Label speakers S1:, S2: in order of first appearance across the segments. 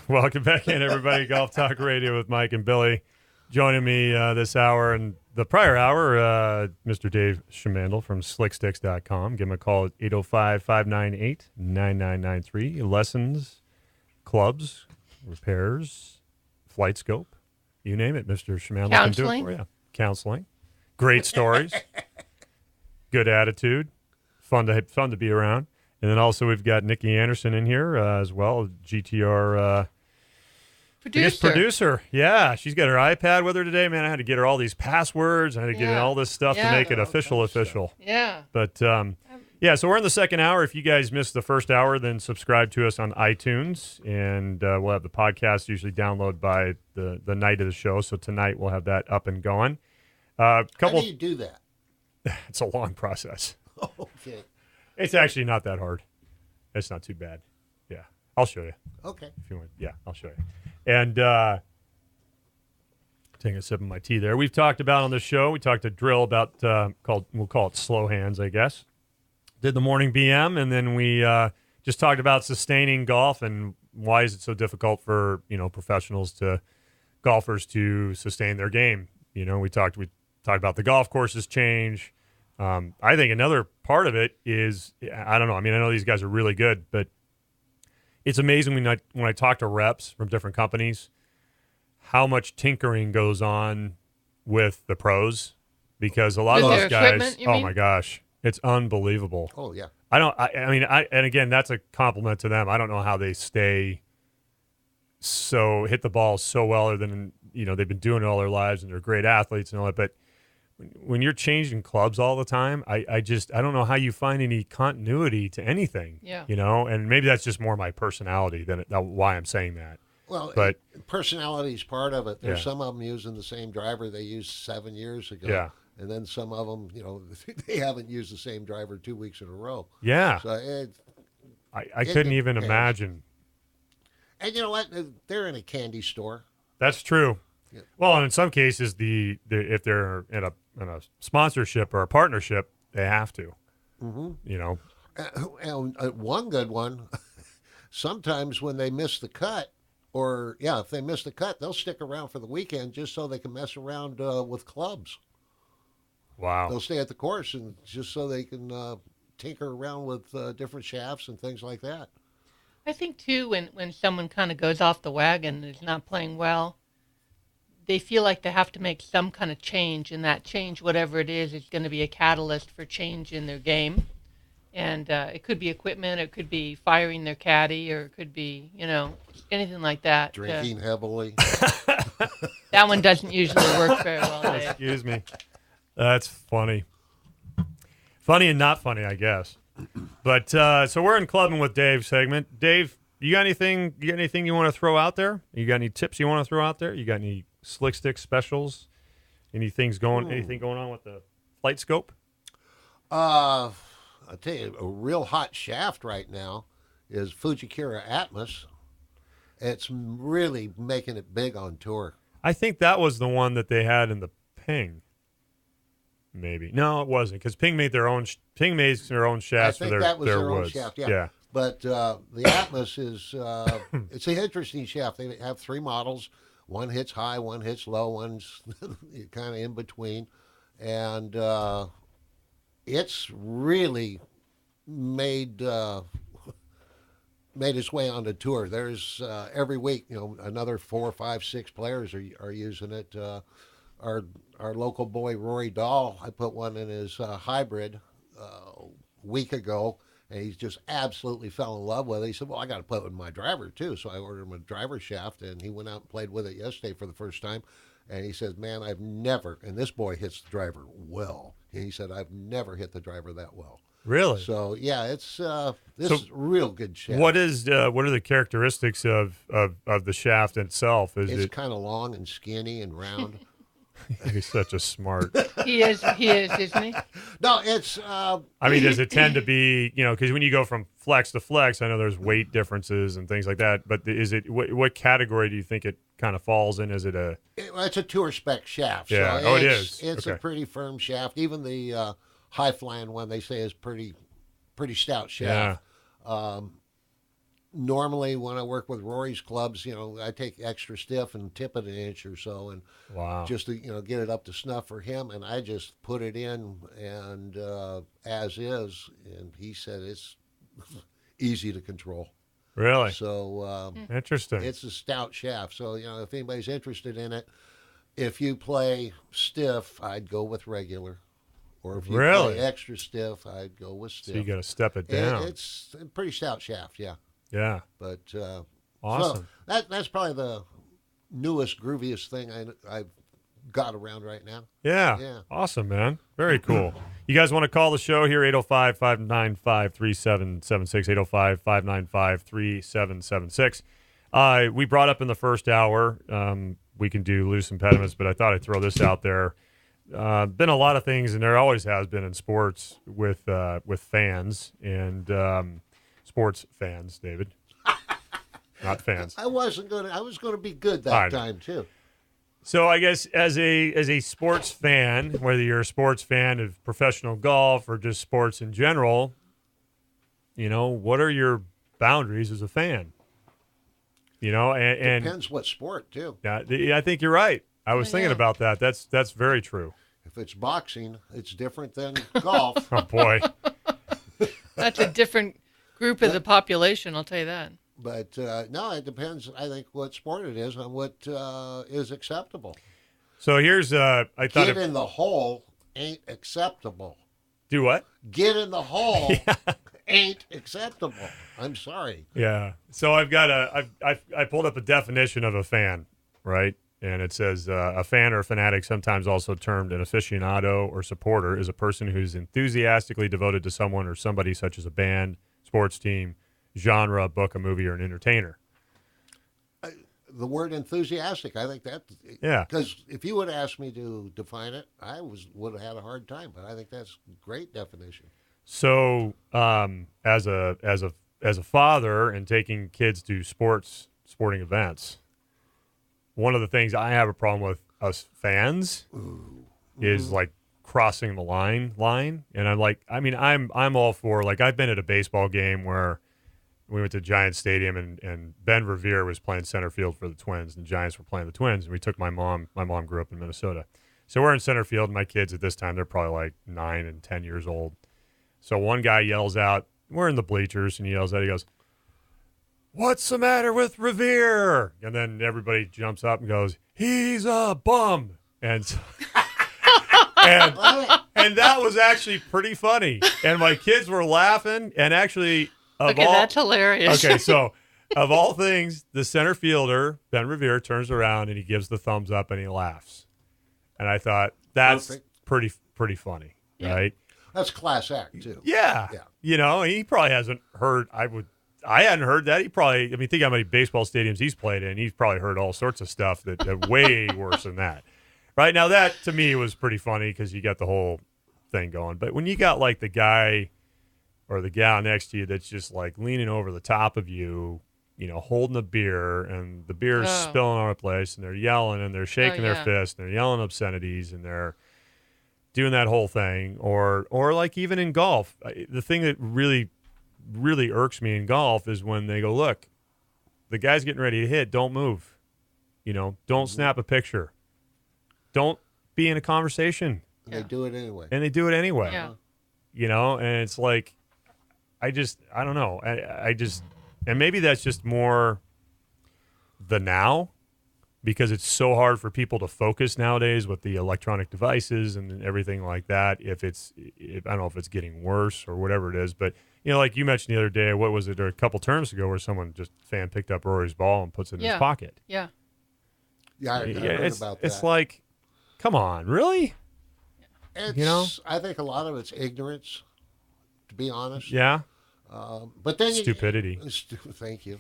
S1: Welcome back in, everybody. Golf Talk Radio with Mike and Billy. Joining me this hour and the prior hour, Mr. Dave Schmandl from slicksticks.com. Give him a call at 805-598-9993. Lessons, clubs, repairs, flight scope, you name it, Mr. Schmandl can do it for you. Counseling. Great stories. Good attitude. Fun to be around. And then also we've got Nikki Anderson in here as well, GTR producer. Yeah, she's got her iPad with her today. Man, I had to get her all these passwords. I had to get in all this stuff to make it official.
S2: Yeah.
S1: But, so we're in the second hour. If you guys missed the first hour, then subscribe to us on iTunes. And we'll have the podcast usually download by the night of the show. So tonight we'll have that up and going.
S3: How do you do that?
S1: It's a long process.
S3: Okay.
S1: It's actually not that hard. It's not too bad. Yeah. I'll show you.
S3: Okay.
S1: If you want. Yeah, I'll show you. And taking a sip of my tea there. We've talked about on the show, we talked to Drill about, we'll call it slow hands, I guess. Did the morning BM, and then we just talked about sustaining golf and why is it so difficult for, golfers to sustain their game. We talked about the golf courses change. I think another part of it is, I don't know. I mean, I know these guys are really good, but it's amazing when I talk to reps from different companies, how much tinkering goes on with the pros, because a lot of those guys, my gosh, it's unbelievable.
S3: Oh yeah.
S1: And again, that's a compliment to them. I don't know how they hit the ball so well, other than, they've been doing it all their lives and they're great athletes and all that, but when you're changing clubs all the time, I don't know how you find any continuity to anything.
S2: Yeah.
S1: And maybe that's just more my personality than why I'm saying that.
S3: Well,
S1: but
S3: personality is part of it. There's some of them using the same driver they used 7 years ago.
S1: Yeah.
S3: And then some of them, they haven't used the same driver 2 weeks in a row.
S1: Yeah.
S3: So
S1: I couldn't even imagine.
S3: And you know what? They're in a candy store.
S1: That's true.
S3: Yeah.
S1: Well, and in some cases, if they're in a sponsorship or a partnership, they have to.
S3: Mm-hmm. And one good one, sometimes when they miss the cut, if they miss the cut, they'll stick around for the weekend just so they can mess around with clubs.
S1: Wow.
S3: They'll stay at the course and just so they can tinker around with different shafts and things like that.
S2: I think, too, when someone kind of goes off the wagon and is not playing well, they feel like they have to make some kind of change, and that change, whatever it is going to be a catalyst for change in their game. And it could be equipment, it could be firing their caddy, or it could be, anything like that.
S3: Drinking heavily.
S2: That one doesn't usually work very well, Dave.
S1: Excuse me. That's funny. Funny and not funny, I guess. But so we're in Clubbing with Dave segment. Dave, you got anything you want to throw out there? You got any tips you want to throw out there? You got any slick stick specials? Anything going on with the flight scope?
S3: I'll tell you, a real hot shaft right now is Fujikura Atmos. It's really making it big on tour.
S1: I think that was the one that they had in the Ping. Maybe no, it wasn't, because Ping made their own. Ping made their own shafts for their
S3: own
S1: woods.
S3: Shaft, yeah. But the Atmos is it's an interesting shaft. They have three models. One hits high, one hits low, one's kind of in between, and it's really made its way on the tour. There's every week, another 4, 5, 6 players are using it. Our local boy Rory Dahl, I put one in his hybrid a week ago, and he's just absolutely fell in love with it. He said, well, I got to put it with my driver too. So I ordered him a driver shaft, and he went out and played with it yesterday for the first time. And he says, man, I've never, and this boy hits the driver well. And he said, I've never hit the driver that well.
S1: Really?
S3: So yeah, it's is real good shaft.
S1: What are the characteristics of the shaft itself?
S3: It's kind of long and skinny and round.
S1: He's such a smart.
S2: He is, isn't he?
S3: No, it's.
S1: Does it tend to be, because when you go from flex to flex, I know there's weight differences and things like that. But is it what category do you think it kind of falls in? Is it a?
S3: It's a tour spec shaft.
S1: Yeah.
S3: So
S1: it is.
S3: It's a pretty firm shaft. Even the high flying one they say is pretty stout shaft.
S1: Yeah.
S3: normally when I work with Rory's clubs, I take extra stiff and tip it an inch or so, and
S1: Wow.
S3: just to get it up to snuff for him, and I just put it in and as is, and he said it's easy to control.
S1: Really?
S3: So
S1: Interesting.
S3: it's a stout shaft. So if anybody's interested in it, if you play stiff, I'd go with regular. Or if you
S1: Really?
S3: play extra stiff, I'd go with
S1: So
S3: stiff.
S1: you got to step it down.
S3: It's a pretty stout shaft, yeah.
S1: Yeah.
S3: But
S1: Awesome.
S3: so that's probably the newest, grooviest thing I've got around right now.
S1: Yeah.
S3: Yeah.
S1: Awesome, man. Very cool. You guys want to call the show here, 805-595-3776, 805-595-3776. We brought up in the first hour, we can do loose impediments, but I thought I'd throw this out there. Been a lot of things, and there always has been in sports with fans and sports fans, David. Not fans.
S3: I was gonna be good that time too.
S1: So I guess as a sports fan, whether you're a sports fan of professional golf or just sports in general, what are your boundaries as a fan? And
S3: Depends what sport too.
S1: I think you're right. I was thinking about that. That's very true.
S3: If it's boxing, it's different than golf.
S1: Oh boy.
S2: That's a different group of the population, I'll tell you that.
S3: But no, it depends. I think what sport it is and what is acceptable.
S1: So here's I thought
S3: Get in the hole ain't acceptable.
S1: do what?
S3: Get in the hole ain't acceptable. I'm sorry.
S1: Yeah. So I've got I pulled up a definition of a fan, right? And it says a fan or a fanatic, sometimes also termed an aficionado or supporter, is a person who's enthusiastically devoted to someone or somebody, such as a band, sports team, genre, book, a movie, or an entertainer.
S3: The word enthusiastic, I think that.
S1: Yeah.
S3: Because if you would have asked me to define it, would have had a hard time. But I think that's a great definition.
S1: So as a father and taking kids to sporting events, one of the things I have a problem with us fans is like crossing the line. And I'm like, I'm all for, like, I've been at a baseball game where we went to Giants Stadium and Ben Revere was playing center field for the Twins and the Giants were playing the Twins. And we took my mom grew up in Minnesota. So we're in center field and my kids at this time, they're probably like 9 and 10 years old. So one guy yells out, we're in the bleachers, and he yells out, he goes, "What's the matter with Revere?" And then everybody jumps up and goes, "He's a bum." And and that was actually pretty funny. And my kids were laughing. And actually,
S2: that's hilarious.
S1: Okay, so of all things, the center fielder, Ben Revere, turns around and he gives the thumbs up and he laughs. And I thought, that's pretty funny, right?
S3: That's class act too.
S1: Yeah. He probably hasn't heard. I hadn't heard that. He probably, think how many baseball stadiums he's played in. He's probably heard all sorts of stuff that way worse than that. Right now, that to me was pretty funny because you got the whole thing going. But when you got like the guy or the gal next to you that's just like leaning over the top of you, holding a beer, and the beer's spilling all over the place, and they're yelling and they're shaking their fist and they're yelling obscenities and they're doing that whole thing, or like even in golf, the thing that really irks me in golf is when they go, look, the guy's getting ready to hit, don't move, don't snap a picture, don't be in a conversation.
S3: They do it anyway.
S1: And they do it anyway.
S2: Yeah.
S1: And it's like, I don't know. I just, and maybe that's just more the now, because it's so hard for people to focus nowadays with the electronic devices and everything like that. I don't know if it's getting worse or whatever it is, but like you mentioned the other day, what was it, or a couple terms ago, where someone fan picked up Rory's ball and puts it in his pocket.
S2: Yeah.
S3: Yeah, I heard about that.
S1: It's like, come on, really?
S3: I think a lot of it's ignorance, to be honest.
S1: Yeah.
S3: But then
S1: stupidity.
S3: Thank you.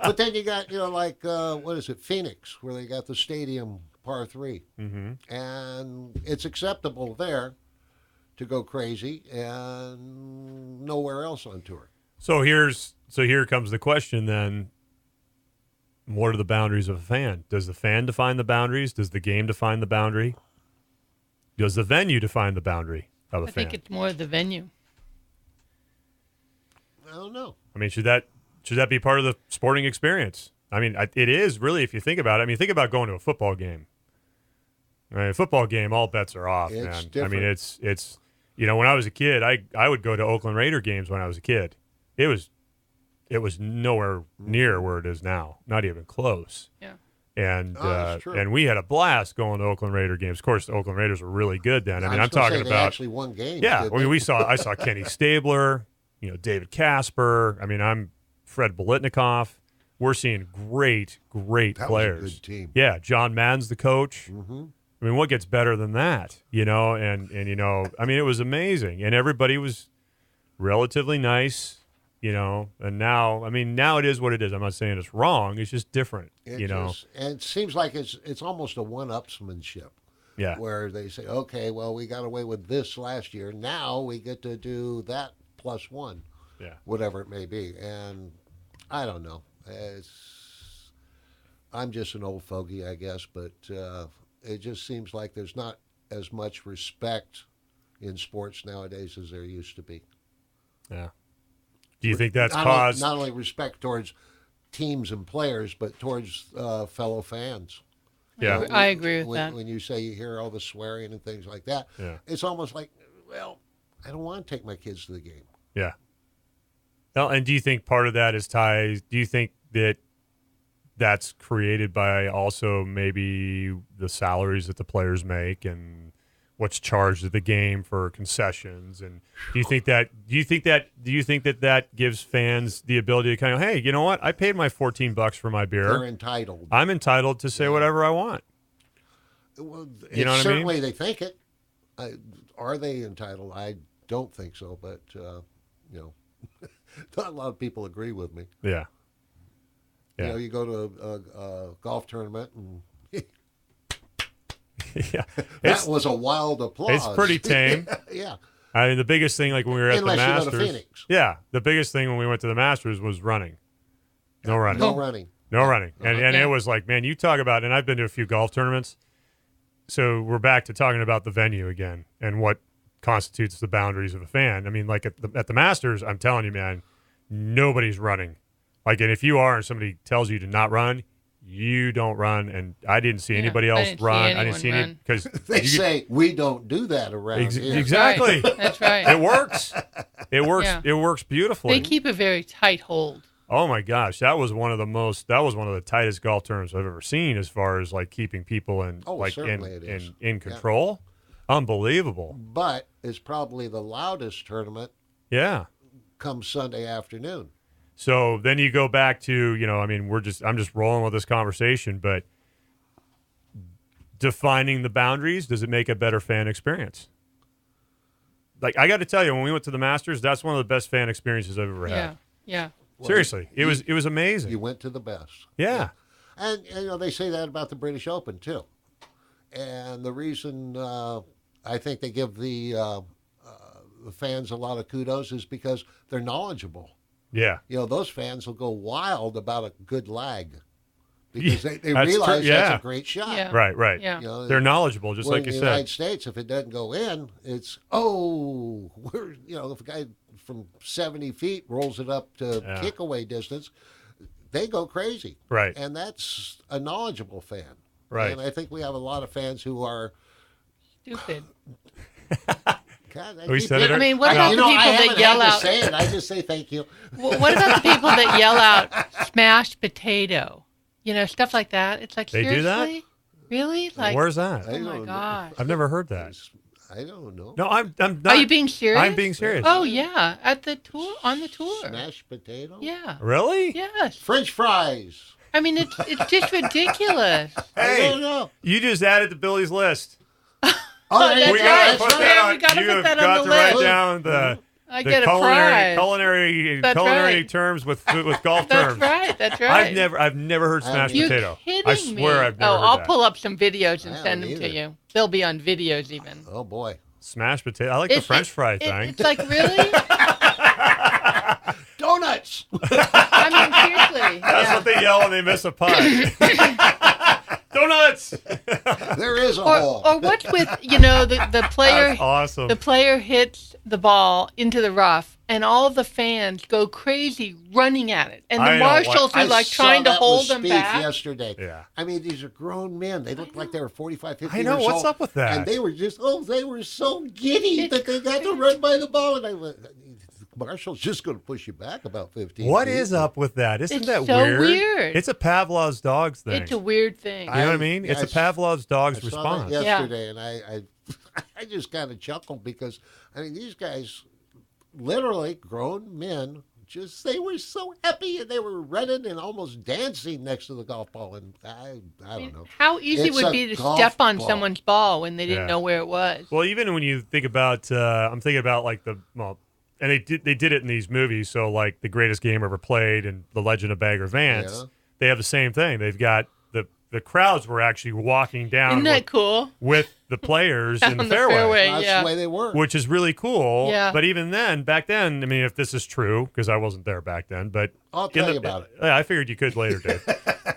S3: But then you got, what is it, Phoenix, where they got the stadium par 3. Mm-hmm. And it's acceptable there to go crazy and nowhere else on tour.
S1: So here comes the question then. What are the boundaries of a fan? Does the fan define the boundaries? Does the game define the boundary? Does the venue define the boundary of a fan?
S2: I think it's more the venue.
S3: don't know.
S1: I mean, should that be part of the sporting experience? I mean, it is really, if you think about it. I mean, think about going to a football game. Right, a football game, all bets are off,
S3: It's
S1: man.
S3: different.
S1: I mean, it's when I was a kid, I would go to Oakland Raider games when I was a kid. It was nowhere near where it is now, not even close.
S2: Yeah.
S1: And
S3: that's true.
S1: and we had a blast going to Oakland Raider games. Of course, the Oakland Raiders were really good then. I mean,
S3: was
S1: I'm
S3: gonna
S1: talking
S3: say, they
S1: about
S3: actually won games.
S1: yeah.
S3: didn't
S1: I mean,
S3: they?
S1: I saw Kenny Stabler, David Casper. I mean, I'm Fred Bolitnikoff. We're seeing great
S3: That
S1: players.
S3: was a good team.
S1: Yeah, John Madden's the coach.
S3: Mm-hmm.
S1: I mean, what gets better than that? And I mean, it was amazing, and everybody was relatively nice. And now it is what it is. I'm not saying it's wrong. It's just different.
S3: And it seems like it's almost a one-upsmanship.
S1: Yeah.
S3: Where they say, okay, well, we got away with this last year. Now we get to do that plus one.
S1: Yeah.
S3: Whatever it may be. And I don't know. I'm just an old fogey, I guess, but it just seems like there's not as much respect in sports nowadays as there used to be.
S1: Yeah. Do you think that's
S3: not
S1: caused?
S3: Not only respect towards teams and players, but towards fellow fans.
S1: Yeah.
S2: I agree with
S3: when,
S2: that.
S3: When you say you hear all the swearing and things like that,
S1: Yeah.
S3: it's almost like, well, I don't want to take my kids to the game.
S1: Yeah. Well, and do you think part of that is ties? Do you think that that's created by also maybe the salaries that the players make and what's charged at the game for concessions? And do you think that gives fans the ability to kind of, hey, you know what? I paid my $14 for my beer.
S3: They're entitled.
S1: I'm entitled to say whatever I want.
S3: Well,
S1: You know what I mean?
S3: certainly they think it. Are they entitled? I don't think so, but not a lot of people agree with me.
S1: Yeah. Yeah.
S3: You go to a golf tournament and
S1: Yeah.
S3: that was a wild applause.
S1: It's pretty tame.
S3: Yeah.
S1: I mean, the biggest thing, like when we were at
S3: Unless
S1: the
S3: you go
S1: Masters.
S3: to Phoenix.
S1: Yeah. The biggest thing when we went to the Masters was running. No running.
S3: No running.
S1: No running. And
S2: Yeah.
S1: it was like, man, you talk about, and I've been to a few golf tournaments. So we're back to talking about the venue again and what constitutes the boundaries of a fan. I mean, like at the Masters, I'm telling you, man, nobody's running. Like, and if you are and somebody tells you to not run, you don't run. And I didn't see anybody
S2: I
S1: else
S2: didn't see
S1: run. I
S2: anyone
S1: didn't see any
S2: run.
S1: because
S3: They say we don't do that around here.
S1: exactly.
S2: That's right.
S1: It works. It works.
S2: Yeah.
S1: It works beautifully.
S2: They keep a very tight hold.
S1: Oh my gosh, that was one of the tightest golf tournaments I've ever seen as far as like keeping people
S3: certainly it is.
S1: in control. Unbelievable.
S3: But it's probably the loudest tournament
S1: Yeah.
S3: come Sunday afternoon.
S1: So then you go back to, I mean, I'm just rolling with this conversation, but defining the boundaries, does it make a better fan experience? Like, I got to tell you, when we went to the Masters, that's one of the best fan experiences I've ever had.
S2: Yeah.
S3: Well,
S1: Seriously, it was amazing.
S3: You went to the best.
S1: Yeah.
S3: And they say that about the British Open too. And the reason I think they give the fans a lot of kudos is because they're knowledgeable.
S1: Yeah.
S3: Those fans will go wild about a good lag because they
S1: That's
S3: realize
S1: true, yeah.
S3: that's a great shot.
S2: Yeah.
S1: Right.
S2: Yeah.
S1: They're knowledgeable, just
S3: Where
S1: like
S3: in
S1: you
S3: the United
S1: said.
S3: States, if it doesn't go in, it's if a guy from 70 feet rolls it up to kick away distance, they go crazy.
S1: Right.
S3: And that's a knowledgeable fan.
S1: Right.
S3: And I think we have a lot of fans who are.
S2: Stupid.
S3: God,
S1: We said it.
S2: I mean, what about the people
S3: I
S2: that
S3: haven't
S2: yell
S3: had to
S2: out?
S3: say it. I just say thank you.
S2: What about the people that yell out "smashed potato"? Stuff like that. It's like,
S1: They do
S2: seriously,
S1: that?
S2: really? Like,
S1: Where's that?
S3: I
S2: oh my
S3: don't know.
S2: gosh.
S1: I've never heard that.
S3: I don't know.
S1: No, I'm not.
S2: Are you being serious?
S1: I'm being serious.
S2: Oh yeah, at the tour, on the tour.
S3: Mashed potato?
S2: Yeah.
S1: Really?
S2: Yes.
S3: French fries.
S2: I mean, it's just ridiculous.
S3: I don't
S1: Hey,
S3: know.
S1: you just added to Billy's list.
S3: Oh, there
S2: that's
S3: you
S1: We
S3: go.
S1: gotta
S2: right.
S1: put
S3: That's
S1: that
S3: right.
S1: on.
S2: We gotta
S1: you
S2: put
S1: have
S2: that on
S1: got
S2: the
S1: to write
S2: list.
S1: down the
S2: I
S1: the
S2: get a prize.
S1: culinary
S2: That's right.
S1: terms with golf
S2: That's
S1: terms.
S2: right. That's right.
S1: I've never heard smashed
S2: You
S1: potato.
S2: kidding
S1: I swear
S2: me?
S1: I've never heard
S2: I'll
S1: that.
S2: pull up some videos and
S3: I
S2: send them
S3: haven't
S2: to
S3: either.
S2: you. They'll be on videos even.
S3: Oh, boy.
S1: Smashed potato. I like the French fry thing.
S2: It's like, really?
S3: Donuts.
S2: I mean, seriously.
S1: That's what they yell when they miss a putt. Donuts.
S3: There is a hole.
S2: Or what's with the player?
S1: That's awesome.
S2: The player hits the ball into the rough, and all the fans go crazy running at it, and the
S1: I don't
S2: marshals are like trying to hold them back.
S3: Yesterday.
S1: Yeah.
S3: I mean, these are grown men. They look like they were 45, 50
S1: I know.
S3: years
S1: What's
S3: old.
S1: up with that?
S3: And they were they were so giddy that they got to run by the ball. And I went, Marshall's just going to push you back about 15
S1: What
S3: feet.
S1: is up with that? Isn't
S2: It's
S1: that
S2: so weird.
S1: It's a Pavlov's dogs thing.
S2: It's a weird thing.
S1: You know what I mean? It's a Pavlov's dog's
S3: I saw
S1: response.
S3: that yesterday, and I just kind of chuckled because, I mean, these guys, literally grown men, they were so happy and they were running and almost dancing next to the golf ball. And I don't know.
S2: How easy
S3: It's
S2: would
S3: a
S2: it be to
S3: golf
S2: step on
S3: ball.
S2: someone's ball when they didn't
S1: Yeah.
S2: know where it was?
S1: Well, even when you think about, I'm thinking about like and they did it in these movies. So like The Greatest Game Ever Played and The Legend of Bagger Vance,
S3: Yeah.
S1: they have the same thing. They've got the crowds were actually walking down
S2: Isn't that cool?
S1: with the players in the
S2: On the
S1: fairway.
S2: fairway.
S3: That's
S2: Yeah.
S3: the way they were.
S1: Which is really cool.
S2: Yeah.
S1: But even then, back then, I mean, if this is true, because I wasn't there back then, but
S3: I'll tell you about it.
S1: I figured you could later, Dave.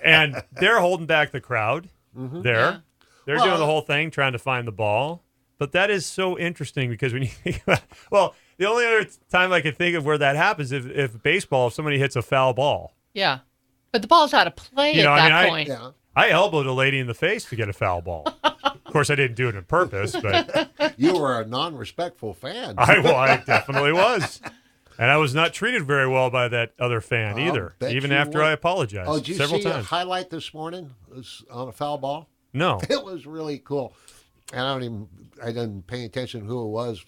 S1: And they're holding back the crowd there.
S2: Yeah.
S1: They're doing the whole thing, trying to find the ball. But that is so interesting because when you think about, well, the only other time I can think of where that happens if baseball, if somebody hits a foul ball.
S2: Yeah. But the ball's out of play
S1: You know,
S2: at
S1: I
S2: that
S1: mean,
S2: point.
S3: Yeah.
S1: I elbowed a lady in the face to get a foul ball. Of course, I didn't do it on purpose, but
S3: You were a non-respectful fan.
S1: I definitely was. And I was not treated very well by that other fan either,
S3: bet
S1: even
S3: you
S1: after
S3: weren't.
S1: I apologized
S3: Oh, did you
S1: several
S3: see a
S1: times.
S3: highlight this morning? It was on a foul ball.
S1: No.
S3: It was really cool. And I didn't pay attention who it was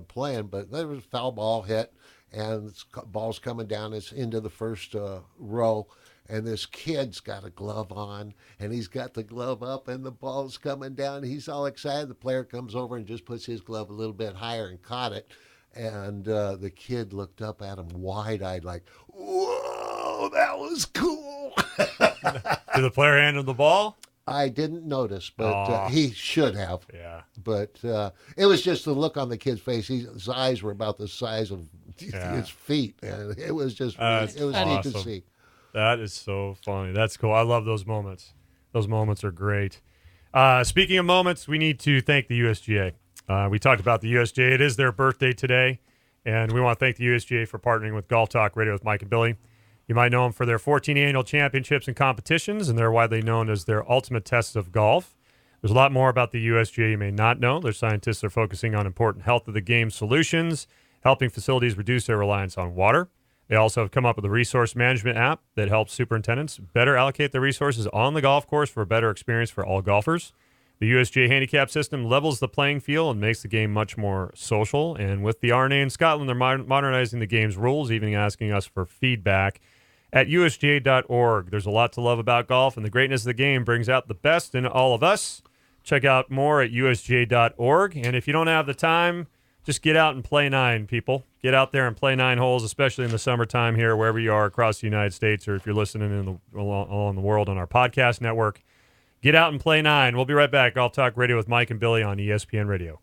S3: playing, but there was a foul ball hit, and ball's coming down. It's into the first row, and this kid's got a glove on, and he's got the glove up, and the ball's coming down. He's all excited. The player comes over and just puts his glove a little bit higher and caught it. And the kid looked up at him wide-eyed like, whoa, that was cool.
S1: Did the player hand him the ball?
S3: I didn't notice, but
S1: Aw.
S3: he should have.
S1: Yeah.
S3: But it was just the look on the kid's face. His eyes were about the size of
S1: Yeah.
S3: his feet, and it was just
S1: That's
S3: it was neat to
S1: awesome.
S3: see.
S1: That is so funny. That's cool. I love those moments. Those moments are great. Speaking of moments, we need to thank the USGA. We talked about the USGA. It is their birthday today, and we want to thank the USGA for partnering with Golf Talk Radio with Mike and Billy. You might know them for their 14 annual championships and competitions, and they're widely known as their ultimate tests of golf. There's a lot more about the USGA you may not know. Their scientists are focusing on important health of the game solutions, helping facilities reduce their reliance on water. They also have come up with a resource management app that helps superintendents better allocate their resources on the golf course for a better experience for all golfers. The USGA handicap system levels the playing field and makes the game much more social. And with the RNA in Scotland, they're modernizing the game's rules, even asking us for feedback. At USGA.org, there's a lot to love about golf, and the greatness of the game brings out the best in all of us. Check out more at USGA.org. And if you don't have the time, just get out and play 9, people. Get out there and play 9 holes, especially in the summertime here, wherever you are across the United States, or if you're listening along the world on our podcast network. Get out and play 9. We'll be right back. Golf Talk Radio with Mike and Billy on ESPN Radio.